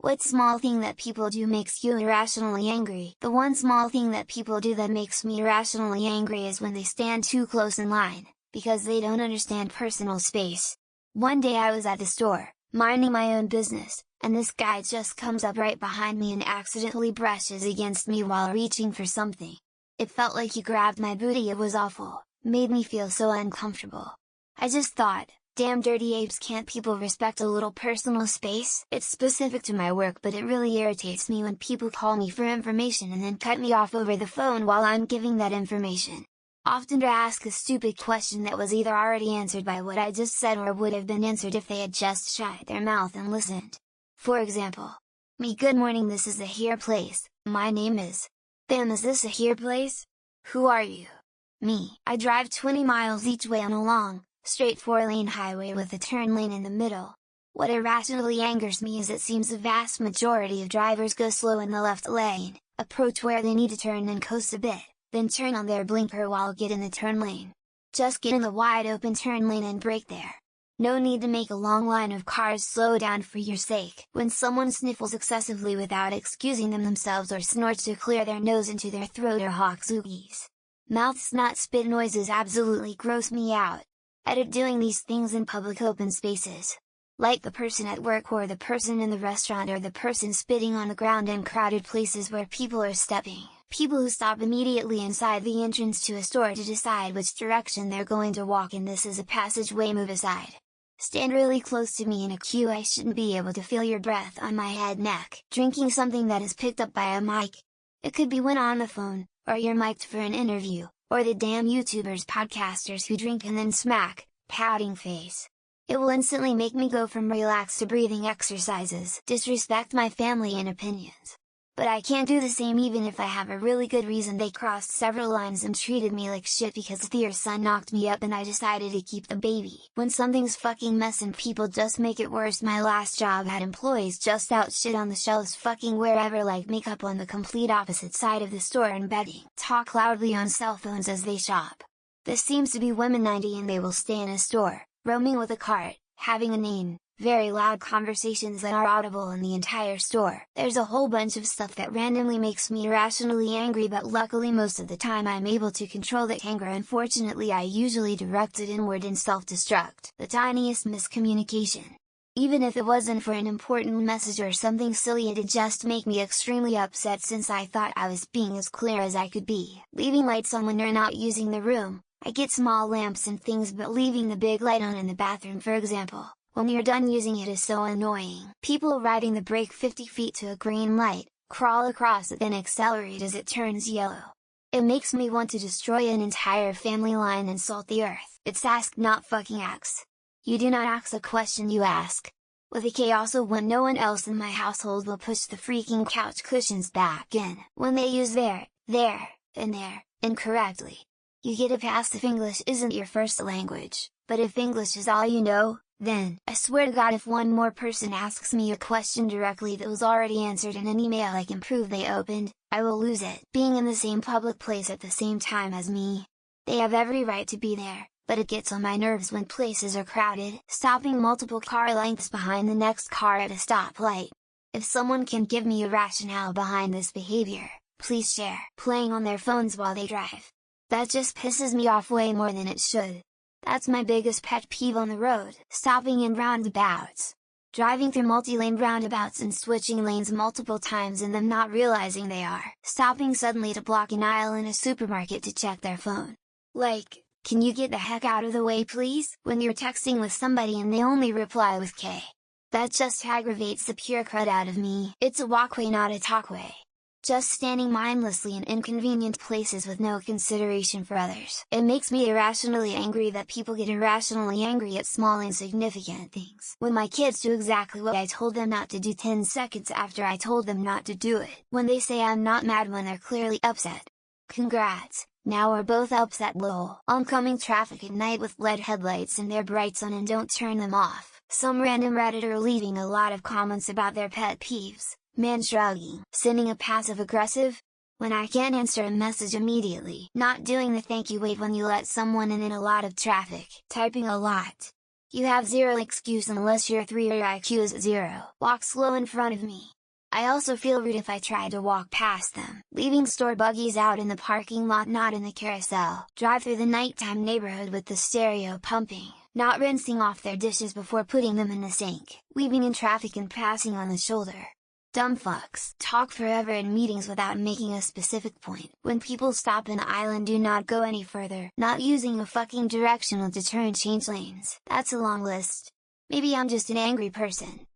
What small thing that people do makes you irrationally angry? The one small thing that people do that makes me irrationally angry is when they stand too close in line, because they don't understand personal space. One day I was at the store, minding my own business, and this guy just comes up right behind me and accidentally brushes against me while reaching for something. It felt like he grabbed my booty. It was awful, made me feel so uncomfortable. I just thought, damn dirty apes, can't people respect a little personal space? It's specific to my work, but it really irritates me when people call me for information and then cut me off over the phone while I'm giving that information. Often to ask a stupid question that was either already answered by what I just said or would have been answered if they had just shut their mouth and listened. For example, good morning, this is a here place, my name is. Bam, is this a here place? Who are you? Me. I drive 20 miles each way on a long, straight 4-lane highway with a turn lane in the middle. What irrationally angers me is it seems the vast majority of drivers go slow in the left lane, approach where they need to turn and coast a bit, then turn on their blinker while get in the turn lane. Just get in the wide open turn lane and brake there. No need to make a long line of cars slow down for your sake. When someone sniffles excessively without excusing themselves or snorts to clear their nose into their throat or hawks oogies. Mouth snot spit noises absolutely gross me out. Edit doing these things in public open spaces. Like the person at work or the person in the restaurant or the person spitting on the ground in crowded places where people are stepping. People who stop immediately inside the entrance to a store to decide which direction they're going to walk in. This is a passageway, move aside. Stand really close to me in a queue. I shouldn't be able to feel your breath on my head, neck. Drinking something that is picked up by a mic. It could be when on the phone, or you're mic'd for an interview, or the damn YouTubers, podcasters who drink and then smack, pouting face. It will instantly make me go from relaxed to breathing exercises. Disrespect my family and opinions. But I can't do the same even if I have a really good reason. They crossed several lines and treated me like shit because their son knocked me up and I decided to keep the baby. When something's fucking mess and people just make it worse. My last job had employees just out shit on the shelves fucking wherever, like makeup on the complete opposite side of the store and bedding. Talk loudly on cell phones as they shop. This seems to be women 90 and they will stay in a store, roaming with a cart, having a name. Very loud conversations that are audible in the entire store. There's a whole bunch of stuff that randomly makes me irrationally angry, but luckily most of the time I'm able to control that anger. Unfortunately, I usually direct it inward in self-destruct. The tiniest miscommunication. Even if it wasn't for an important message or something silly, it'd just make me extremely upset since I thought I was being as clear as I could be. Leaving lights on when you're not using the room. I get small lamps and things, but leaving the big light on in the bathroom, for example, when you're done using it, is so annoying. People riding the brake 50 feet to a green light, crawl across it then accelerate as it turns yellow. It makes me want to destroy an entire family line and salt the earth. It's ask, not fucking ask. You do not ask a question, you ask. With a K. Also, when no one else in my household will push the freaking couch cushions back in. When they use there, and there, incorrectly. You get a pass if English isn't your first language, but if English is all you know, then, I swear to God, if one more person asks me a question directly that was already answered in an email I can prove they opened, I will lose it. Being in the same public place at the same time as me. They have every right to be there, but it gets on my nerves when places are crowded. Stopping multiple car lengths behind the next car at a stoplight. If someone can give me a rationale behind this behavior, please share. Playing on their phones while they drive. That just pisses me off way more than it should. That's my biggest pet peeve on the road. Stopping in roundabouts. Driving through multi-lane roundabouts and switching lanes multiple times and them not realizing they are. Stopping suddenly to block an aisle in a supermarket to check their phone. Like, can you get the heck out of the way please? When you're texting with somebody and they only reply with K. That just aggravates the pure crud out of me. It's a walkway, not a talkway. Just standing mindlessly in inconvenient places with no consideration for others. It makes me irrationally angry that people get irrationally angry at small insignificant things. When my kids do exactly what I told them not to do 10 seconds after I told them not to do it. When they say I'm not mad when they're clearly upset. Congrats, now we're both upset, lol. Oncoming traffic at night with LED headlights and their brights on and don't turn them off. Some random Redditor leaving a lot of comments about their pet peeves. Man shrugging. Sending a passive-aggressive? When I can't answer a message immediately. Not doing the thank you wave when you let someone in a lot of traffic. Typing a lot. You have zero excuse unless your 3 or IQ is 0. Walk slow in front of me. I also feel rude if I try to walk past them, leaving store buggies out in the parking lot not in the carousel, drive through the nighttime neighborhood with the stereo pumping, not rinsing off their dishes before putting them in the sink, weaving in traffic and passing on the shoulder. Dumb fucks talk forever in meetings without making a specific point. When people stop an aisle and do not go any further, not using a fucking directional to turn change lanes. That's a long list. Maybe I'm just an angry person.